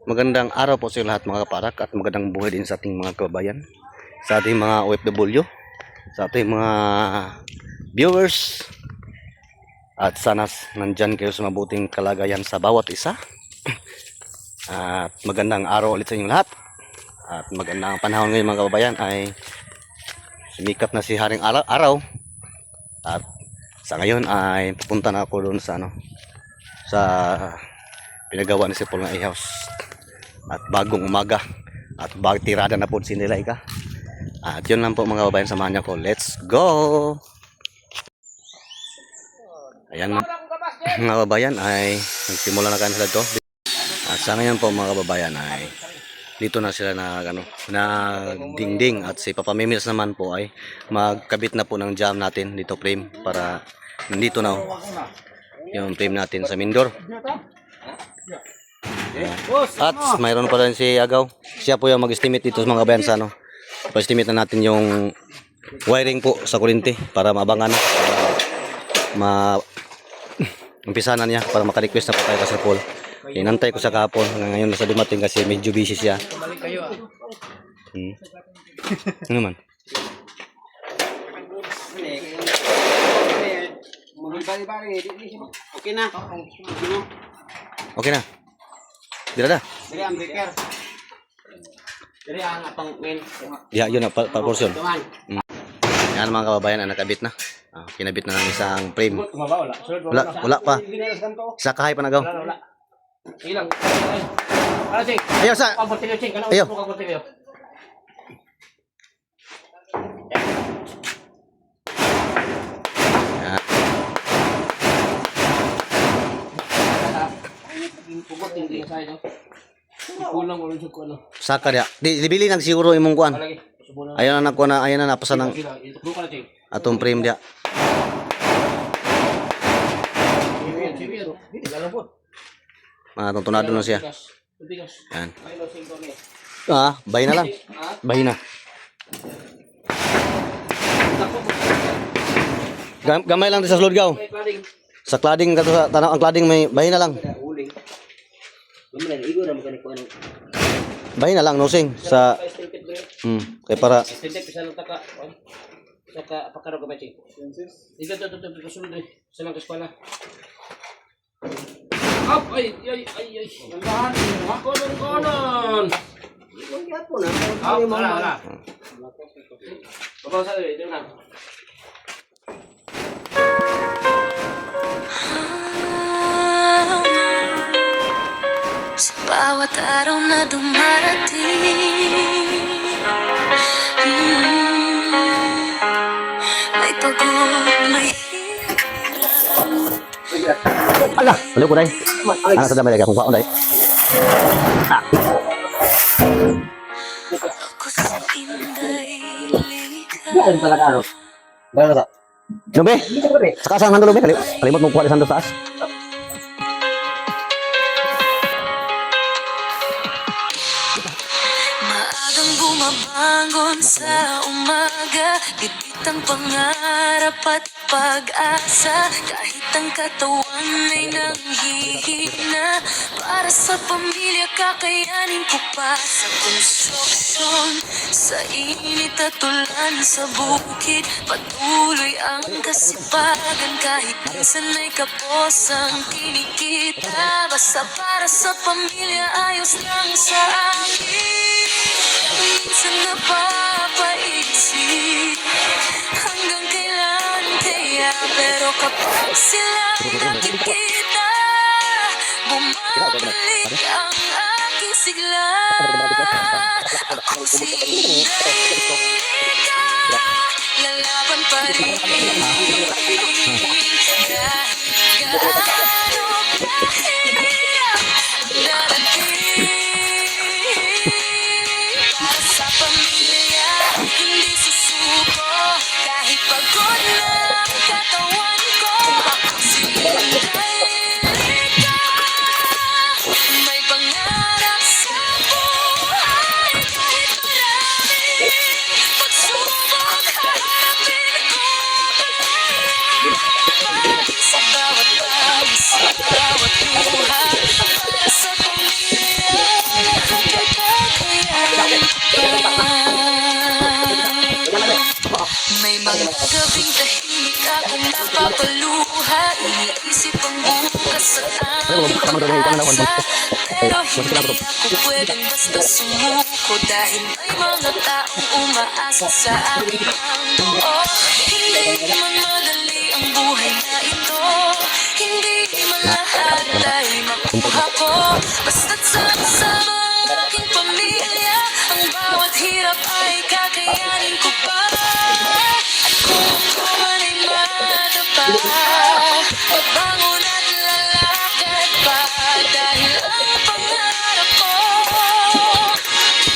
Magandang araw po sa lahat mga kaparak at magandang buhay din sa ating mga kababayan, sa ating mga OFW, sa ating mga viewers. At sana nandyan kayo sa mabuting kalagayan sa bawat isa. At magandang araw ulit sa inyong lahat. At magandang panahon ngayon mga kababayan ay sumikat na si Haring Araw. At sa ngayon ay pupunta na ako doon sa sa pinagawa ni si Paul ng ihouse. At bagong umaga at tirada na po sinilay ka. At yun lang po mga kababayan, samahan niyo ko. Let's go! Ayan mga kababayan ay nagsimula na kanila to. At sa ngayon po mga kababayan ay dito na sila na dingding. At si Papa Mimils naman po ay magkabit na po ng jam natin dito frame para nandito na yung frame natin sa Mindor. At mayroon pa rin si Agaw. Siya po yung mag-estimate dito mga kabayan sa pa-estimate na natin yung wiring po sa kuryente para maabangan na, para umpisa na niya, para maka-request na po tayo kasi Paul. Inantay ko sa kahapon, ngayon nasa dumating kasi medyo busy siya. Ano man? Okay na. Dila. Dili ang breaker. Dili ang atong main. Yeah, yun na portion. Yan mga kababayan, nakabit na. Kinabit na ng isang frame. Wala pa. Sa kahay pa nagaw. Ilang. Sing. Ayo sa. Ayo. Saka dia. Dibili nang siguro imong kuan. Ayan na nako na, ayan na napasa ng atong frame dia. Tuntunado na siya. Yan. Bahay na lang. Bahay na. Gamay lang sa sulod gaw. Sa cladding kato sa tanang ang cladding may bahay na lang. Bahay na lang nosing sa kay para saka pakaro ka ba chi? Ikaw to sulod sa lang kaskwala. Up ay. Gandahan ako konon. Iwan gyapon na. Wala. Babaw sa ito na. Sa bawat araw na dumarating, may pagod, may hirap. Ala, balik ko dahil. Anak sa damay lagi akong kwaon dahil. Ako sa inday lika. Ano talaga ano? Gano'n na sa? Lumbe? Sa kasang hando lumbe? Kalimot mong kuha ni Sando taas. Bumabangon sa umaga, gigit ang pangarap at pag-asa. Kahit ang katawan ay nanghihina, para sa pamilya kakayanin ko pa. Sa konstruksyon, sa init at ulan, sa bukid, patuloy ang kasipagan. Kahit minsan ay kapos ang kinikita, basta para sa pamilya ayos lang sa akin. Minsan napapaisip hanggang kailan kaya, pero kapag sila'y nakikita, bumabalik ang aking sigla. Ako si Indaylika, lalaban pa rin kahit gaano kahirap darating. Sa pamilya, hindi susuko, kahit pagod na ang katawan ko. Ako si Indaylika, may pangarap sa buhay. Kahit maraming pagsubok, harapin ko Gabing tahimik akong napapaluha, iniisip ang bukas at aking pag-asa. Pero hindi ako pwedeng basta sumuko, dahil may mga taong umaasa sa akin ang buo. Hindi man madali ang buhay na ito, hindi man lahat ay makuha ko. Basta't sama-sama ang aking pamilya, ang bawat hirap ay kakayanin ko pa. At kung ako man ay madapa, pagbangon at lalakad pa, dahil ang pangarap ko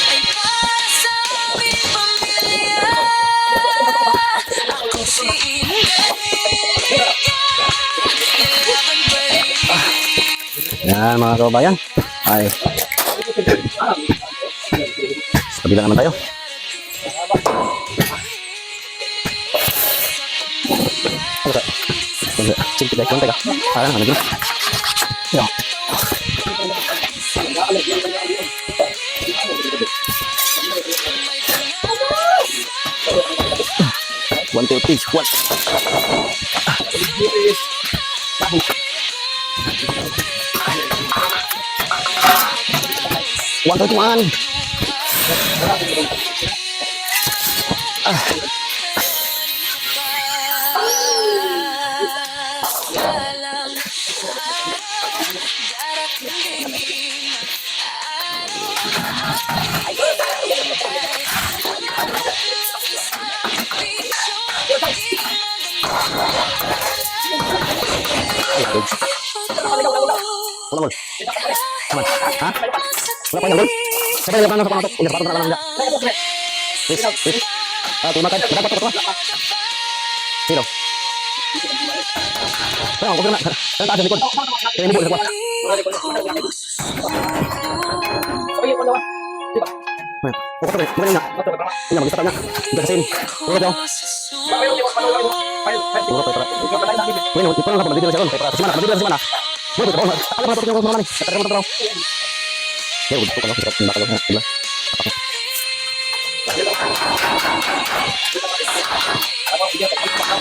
ay para sa aming pamilya. Ako si Inday, nilaban pa rin. Yan mga kababayan. Ay. Sa kabila naman tayo. Ano ka? Sige, tayo. Kuwan tayo. Parang ano dito? Yo. One, two, three, one. One, two, one. Wala mo. Tama. Ha? Wala pa yan, Bol. Sabay lang sa pamatok. Ulit, patok na lang. Please, please. Tumakan. Dapat pa. Sino? Kaya ako na. Kaya taas sa likod. Kaya nibo sa kwa. Pokok to, bukan na. Ina mag-start na. Ito kasi. Pokok daw. Pokok pa para. Bueno, ito na kapag dito sa ron. Para semana, dito sa semana. Bueno, pero ako na to ko naman. Tatara mo to. Ya, udah kalau kita pindah kalau ya.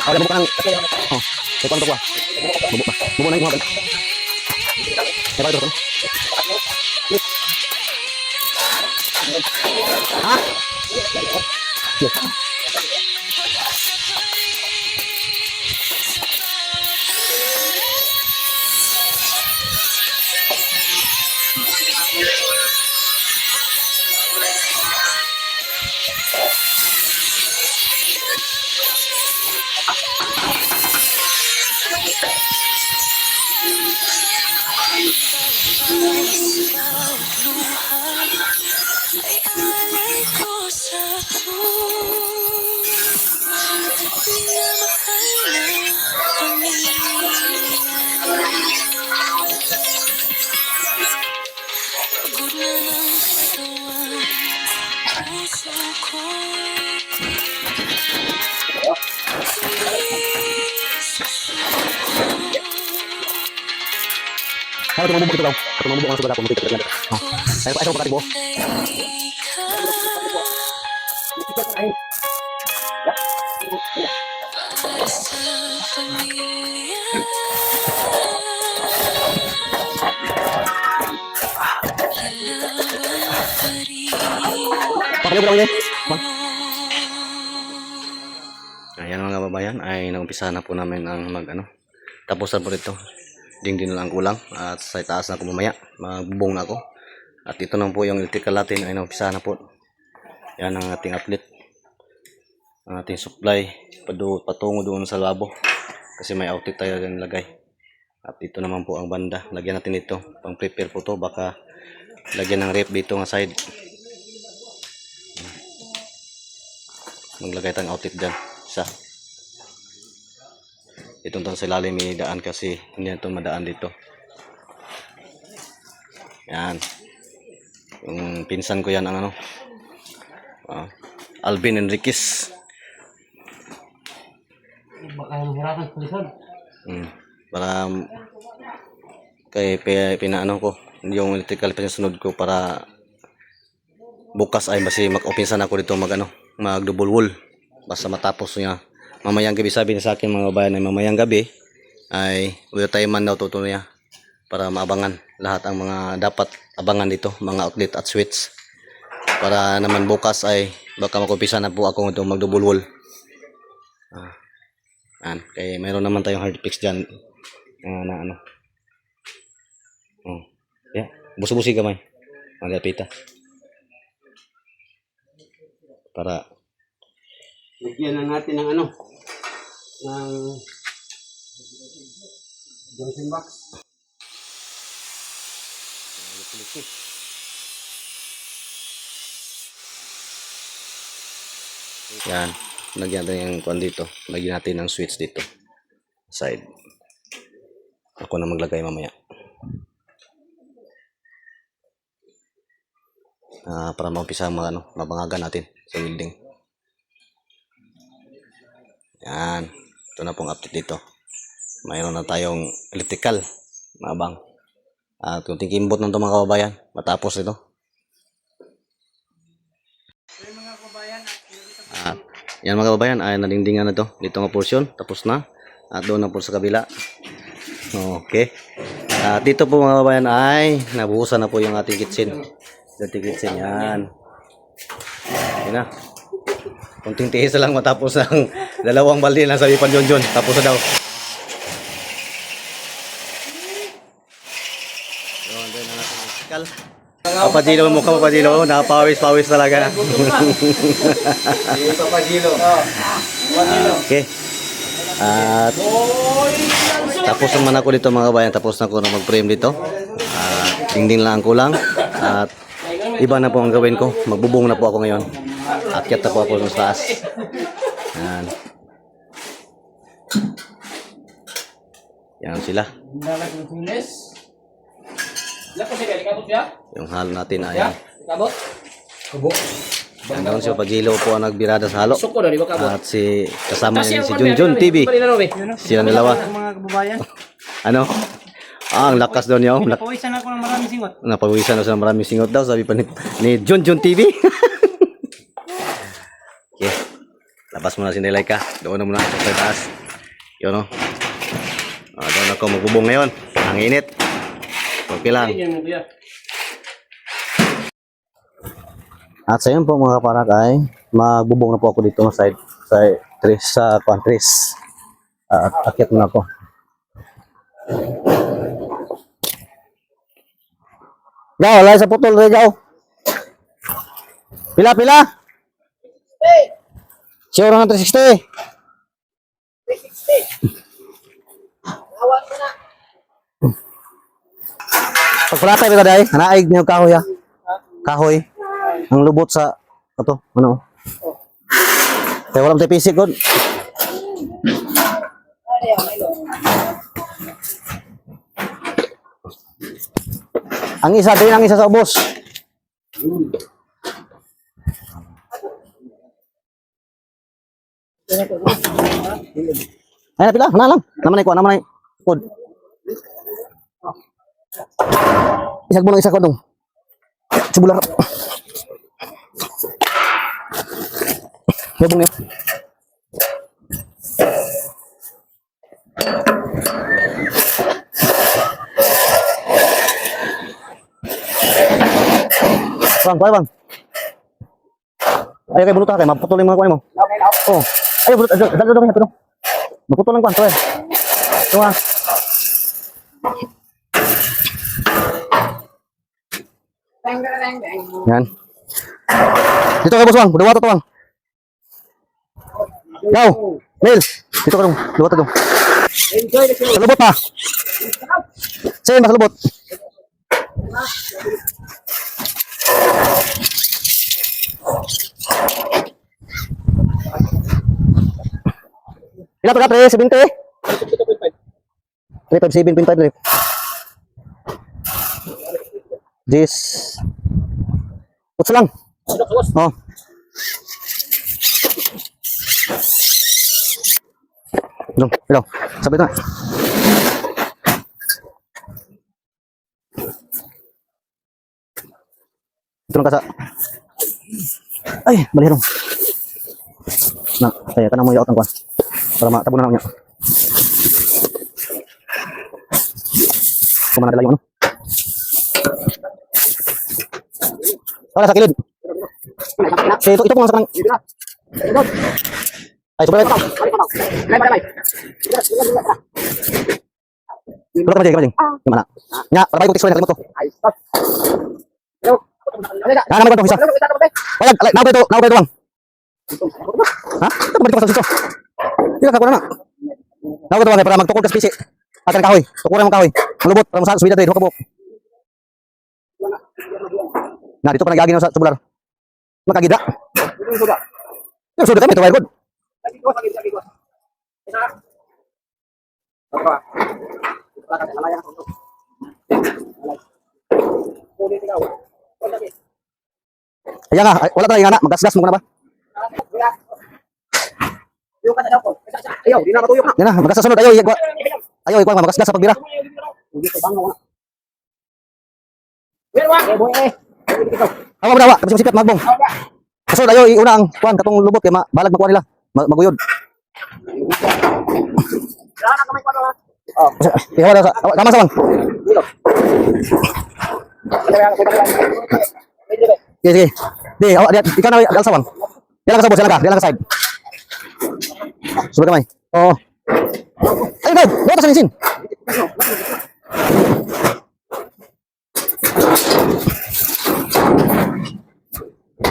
Ada bukan. Oh, tekan to kuah. Bubuk naik mo. Apa itu kan? Hah? Yes. Ay alay ko sa minamahal ng pamilya. Pagod na ng katawan, puso ko. Kalau tumubok ito daw. Tumubok ang sugat ako. Mutik ka. Ay ko pakati mo. Pakali mo lang. Ayan mga kababayan, ay naumpisa na po namin ang tapusan po dito. Dingding na lang kulang at sa itaas na ako mamaya, magbubong na ako. At ito na po yung electrical natin ay naumpisa na po. Yan ang ating outlet, ang ating supply patungo doon sa labo kasi may outlet tayo din lagay. At ito naman po ang banda, lagyan natin ito pang prepare po to, baka lagyan ng rep dito nga side. Maglagay tayong outlet dyan isa. Itong sa ilalim may daan kasi hindi na ito madaan dito. Yan. Yung pinsan ko yan ang Alvin Enriquez. Baka mahirapan pulisan. Para kay pinaano ko yung electrical pinasunod ko para bukas ay basi mag-opinsan ako dito mag double wall basta matapos niya mamayang gabi sabi niya sa akin mga kabayan ay mamayang gabi ay man daw tutuloy niya para maabangan lahat ang mga dapat abangan dito, mga outlet at switch. Para naman bukas ay baka makumpisa na po ako itong magdubulwol. Kaya mayroon naman tayong hard fix dyan na ano. Yeah, busi-busi kamay. Malapita. Para Lagyan na natin ng ano, ng junction box. yan, lagyan natin yung kuan dito. Lagyan natin ng switch dito. Side. Ako na maglagay mamaya. Para maumpisa mabangagan natin sa welding. Yan. Ito na pong update dito. Mayroon na tayong electrical na abang. At kunting kimbot ng ito mga kababayan. Matapos ito. Yan mga kababayan, ay nadingdingan na to. Dito nga portion, tapos na. At doon na po sa kabila. Okay. At dito po mga kababayan ay nabuhusan na po yung ating kitchen. Ating kitchen, yan. Yan na. Kunting tihis na lang matapos ang dalawang balde na sabi pan John. Tapos na daw. Yun, doon na natin electrical. Papadilo mo ka, papadilo. Napawis-pawis talaga. Papadilo. Okay. At tapos naman ako dito mga kabayan. Tapos na ako na mag-frame dito. Dingding lang ang kulang. At iba na po ang gawin ko. Magbubong na po ako ngayon. Akyat na po ako sa taas. Yan. Yan sila. Yung halo natin ay yan. Yan doon si Pagilo po ang nagbirada sa halo. At si kasama niya si Junjun TV. Sila dalawa. Mga kababayan. Ano? Ang lakas daw niya. Napawisan ako ng maraming singot. Napawisan na ng maraming singot daw. Sabi pa ni Junjun TV. Okay. Labas muna si Nelaika. Doon na muna ako sa taas. Yun o. Doon ako magbubong ngayon. Ang init. Okay lang. At sa yun po mga kaparak ay magbubong na po ako dito sa countries. At akyat na ako. Gaw, wala sa putol rin gaw. Pila. Sure na 360. 360. Awan ko na. Pagpalatay ba dai? Anaig niyo kahoy ha. Kahoy. Ang lubot sa ato, ano? Kaya walang tayo pisik god. Ang isa din, ang isa sa ubos. Ay, napila, hana lang. Naman ay kod. Isag mo lang isa ko dong. Sebulan ka. Hubong niyo. Bang. Ayo kayak bulut kayak maputol yung mga kuan mo. Oh. Ayo bulut, dalo ito. Maputol lang kuan to eh. Tuwa. Yan. Dito kayo boss bang, dua to bang. Go. Mil. Dito ka dong, dua to dong. Salubot pa. Sige, mas salubot. Ilan pa ka, 370? 357.5 Jis. Utsa lang. Oh. Hello. Sabit na. Ito lang kasa. Ay, balirong. Na, kaya ka na mo yaot ang kwan. Para matabunan na niya. Kung manadala yung ano. Para sa kilid. Ito po ang sakang. Ay, sobrang ito. Tulog ka majeng. Gimana? Nya, para baik ko tiksoy nakalimot ko. Nah, nama ko bisa. Wala, na ko ito lang. Ha? Ito ba dito sa Tidak ka ko na. Na ko ito lang para magtukod ka spisi. Atan kahoy, tukuran mo kahoy. Malubot para masahan subida dito kabuk. Nah, dito pa nagagi na sa tubular. Makagida. Yung sudah kami ito, very good. Ayan nga, wala tayo nga na, magasgas mo ka na ba? Ayaw, di na matuyok na. Yan na, magasgas sunod, ayaw, ikaw magasgas sa pagbira. Awa mo dawa, kapag sikat magbong. Kasunod, ayaw, iuna ang kuhan, katong lubot, kaya balag makuha nila, maguyod. Ikaw na, kama sa bang. Sige. Di, ikaw na alsawang. Di lang ka sa boss, di lang ka side. Subad kamay. Oo. Ayun daw, buhat sa ninsin.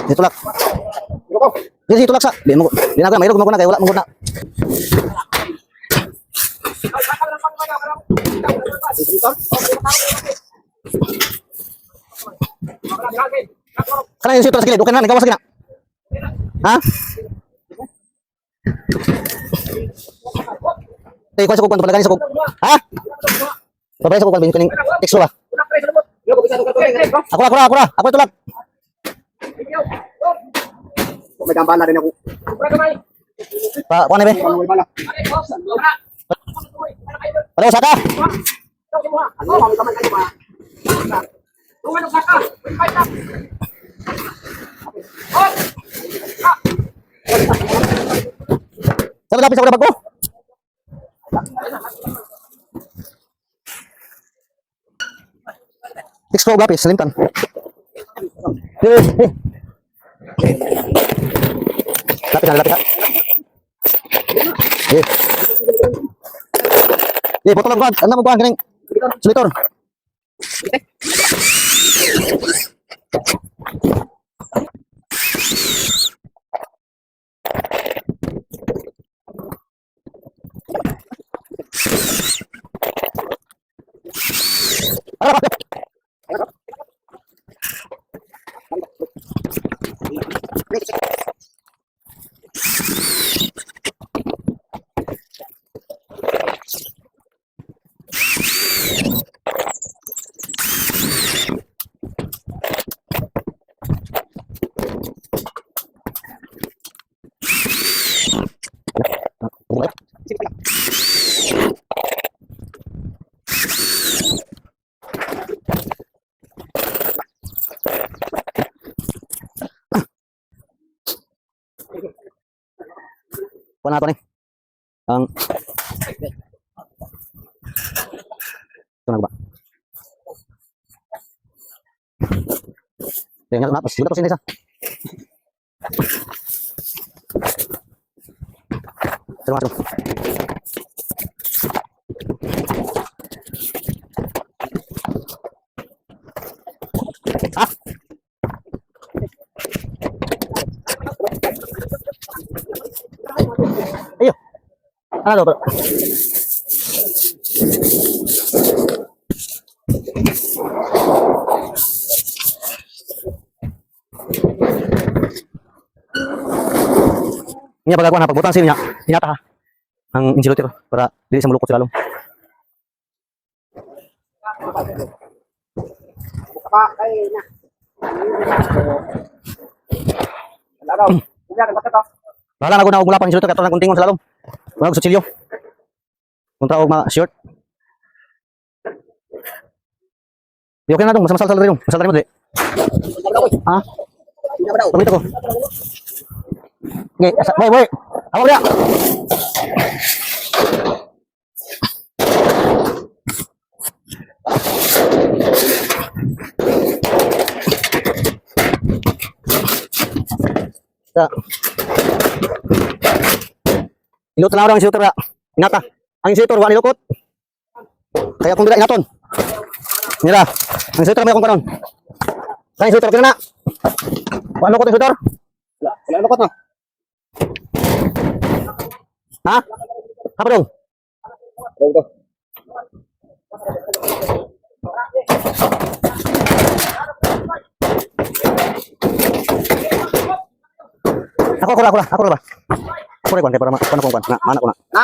Di tulak. Di tulak sa. Di na ko na, mayroon ko na, kaya wala mong na. Kana yung sito sa gilid, okay na, ikaw sa gina. Ha? Ikaw sa kupan, palaganin sa kupan. Ha? Babay sa kupan, binukunin, teksto ba? Ako tulak. May gambala rin ako. Kuha na be? Palaw sa ka? Sabi lapis ako na bag ko. Teksto ko lapis, salimtan. Lapis ha. Botol lang kuhan. Ano mo kuhan kaning sulitor? Kuha na ito nih. Ang ito na ba? Tingnan natin, sila to sini sa. Termasuk. Ah. Ayo. Ano bro? Ini pagkakuan ha, pagbutang sini nya. Inyata ha. Ang insilutir para dili sa mulukot sila long. Bahala na ko na og mula pang insilutir kato na kuntingon sa lalong. Wala ko sa chilyo. Kontra og ma-short. Di okay na dong, masal-masal sa rin. Masal rin mo dali. Ha? Pamit ako. Okay, boy. Awak dia. Sa. Ilot na lang ang shooter. Inata. Ang shooter wa nilukot. Kaya kung dira inaton. Nira. Ang shooter may akong karon. Ang shooter kana na. Wa lukot ang shooter. Wala lukot na. Ha? Apa dong? Ako lah. Aku lah. Aku rekon para mana kong na mana ko na. Na. Na.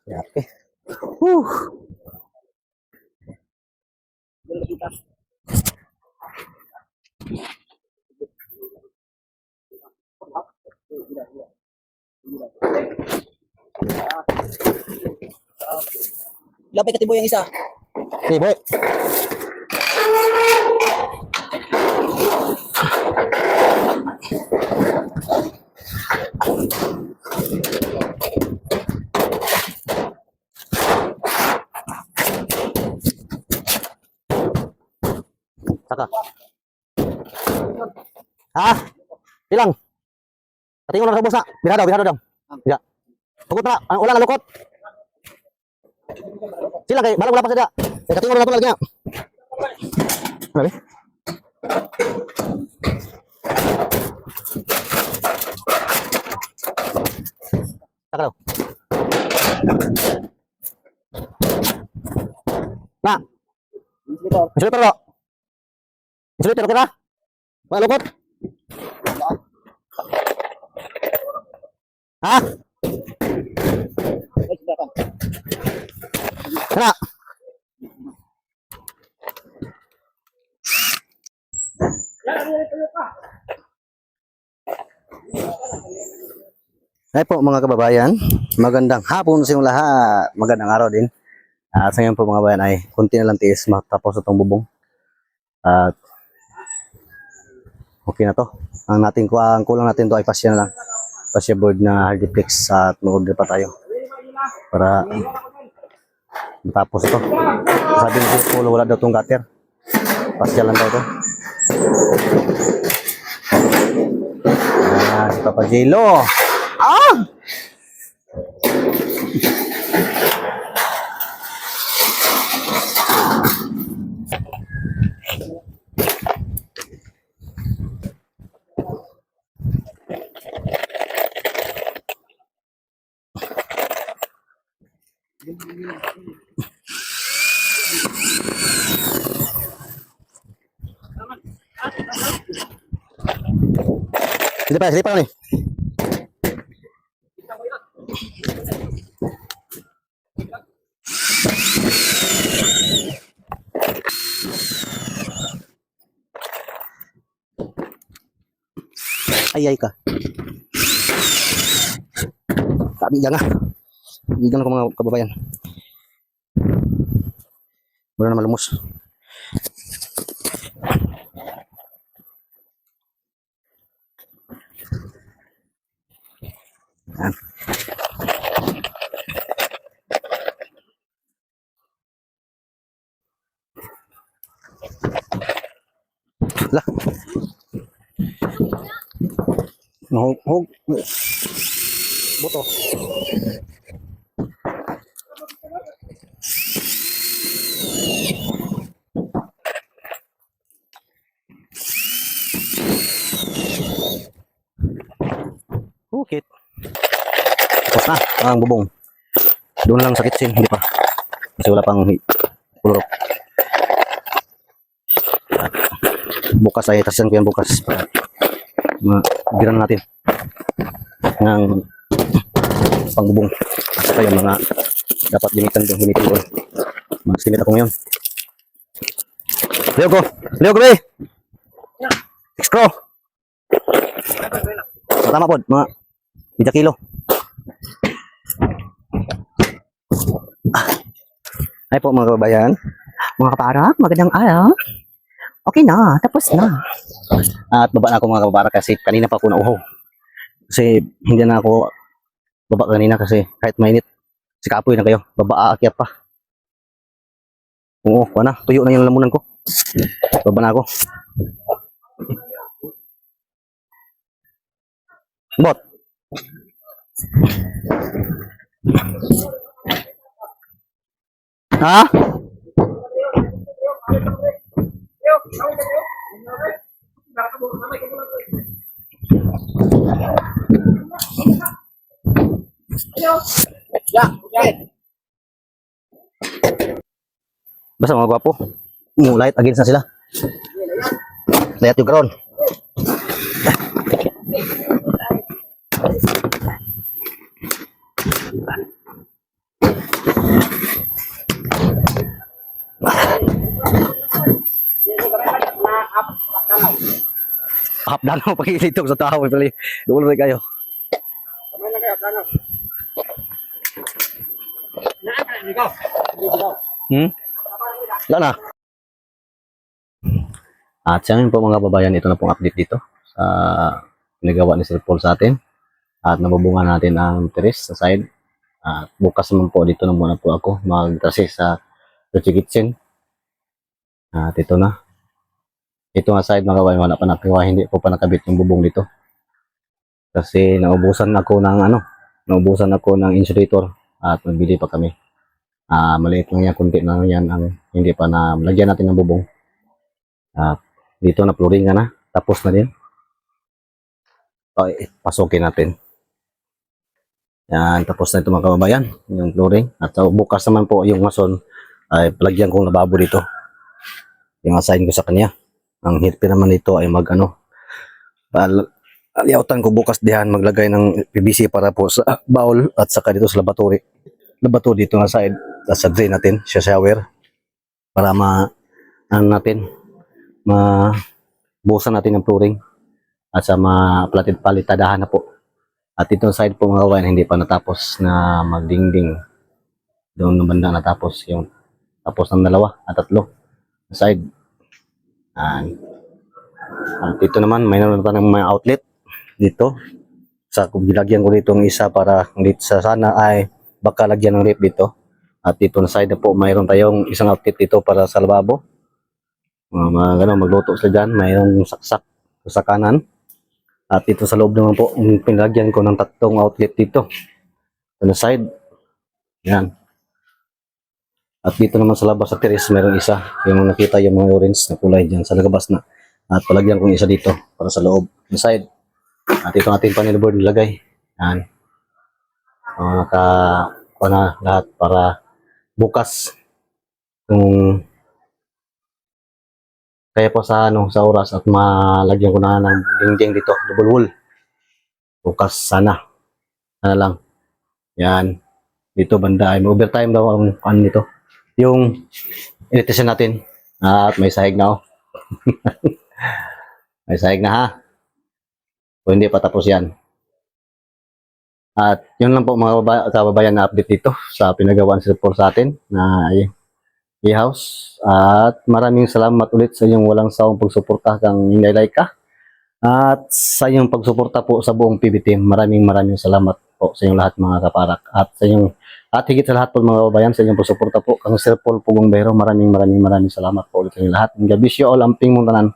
Ya, oke. Lapay katibo yung isa. Nih, boy. Saka. Ah, hilang. Patingin na sa bulsa. Birado daw. Ya. Lukot na. Ang ulang lukot. Sila kay balang wala pa sada. Kay katingin na lagi niya. Ano? Saka daw. Na. Insulitor lo. Insulitor kita. Wala lukot. Ha? Kena. Ay po mga kababayan, magandang hapon sa inyong lahat. Magandang araw din. At sa ngayon po mga kababayan ay kunti na lang tiis matapos itong bubong. At okay na to. Ang kulang natin to ay pasya na lang. Pasya board na hardiplex at mag-order pa tayo. Para matapos ito. Sabi ni Sir Polo, wala daw itong gutter. Pasya lang daw ito. Si Papa Jelo. Ah! Silipan nih. Ay ka. Sabi jangan. Jangan ako mga kababayan. Wala na malumos. Yan. Lah. Mahug. Buto. Hukit. Tapos na ang bubong. Doon lang sa kitchen, hindi pa. Kasi wala pang pulurok. Bukas ay tasiyan ko yan bukas. Biran natin ng pangbubong. At saka yung mga dapat gimitan doon, gimitin doon. Mag-estimate ako ngayon. Leo ko! Leo ko, eh! Extra! Tama po, mga 3 kilo. Ay po mga kababayan, mga kaparak, magandang araw. Okay na, tapos na. At baba na ako mga kaparak kasi kanina pa ako nauhaw. Kasi hindi na ako baba kanina kasi kahit mainit. Si kapoy na kayo, baba aakyat pa. Oo, na, tuyo na yung lamunan ko. Baba na ako. Bot. Ha? Basta mga gwapo. Light against na sila. Light yung karon. Hapdan mo pag-ilitog sa tao. Dulo rin kayo. Wala na. At siya po mga babayan, ito na pong update dito sa pinagawa ni Sir Paul sa atin. At nabubungan natin ang terrace sa side. At bukas naman po, dito na muna po ako mag-trase sa kitchen. At ito na. Ito nga side mga kabayan, wala pa nakiwa, hindi po pa nakabit yung bubong dito. Kasi naubusan ako ng insulator at magbili pa kami. Maliit lang yan, kunti na yan ang hindi pa na lagyan natin ng bubong. At dito na flooring na, tapos na din. Okay, pasukin natin. Yan, tapos na ito mga kababayan, yung flooring. At bukas naman po yung mason ay palagyan kong lababo dito. Yung assign ko sa kanya. Ang hirpi naman dito ay aliyautan ko bukas diyan maglagay ng PVC para po sa bowl at saka dito sa laboratory. Laboratory dito na side, sa drain natin, sa shower para mabuhusan natin ng flooring at sa palitadahan na po. At ito side po mga kawain, hindi pa natapos na magdingding. Doon na banda natapos yung tapos ng 2 at 3 side. At dito naman mayroon pa ng mga outlet dito. Sa gilagyan ko dito ng isa para dito sa sana ay baka lagyan ng rip dito. At dito na side na po mayroon tayong isang outlet dito para sa lababo. Magluto sila dyan. Mayroong saksak sa kanan. At dito sa loob naman po pinagyan ko ng 3 outlet dito. Sa side. Yan. At dito naman sa labas sa terrace mayroong isa. Yung nakita yung mga orange na kulay dyan sa labas na. At palagyan kong isa dito para sa loob ng side. At ito natin panilboard nilagay. Yan. Nakakuha na lahat para bukas kung kaya po sa oras at malagyan ko na ng dingding dito, double wall. Bukas sana. Sana lang. Yan. Dito banda ay overtime daw ang nito. Yung electrician natin. At may sahig na may sahig na ha. O hindi pa tapos yan. At yun lang po mga kababayan na update dito sa pinagawa ni Sir Paul sa atin na i-house. At maraming salamat ulit sa inyong walang sawang pagsuporta kang like ka. At sa inyong pagsuporta po sa buong PB team. Maraming salamat po sa inyong lahat mga kaparak. At higit sa lahat po mga kababayan sa inyong pagsuporta po kang Sir Paul Pugong Bero. Maraming salamat po ulit sa inyong lahat. God bless you all, amping mong tanan.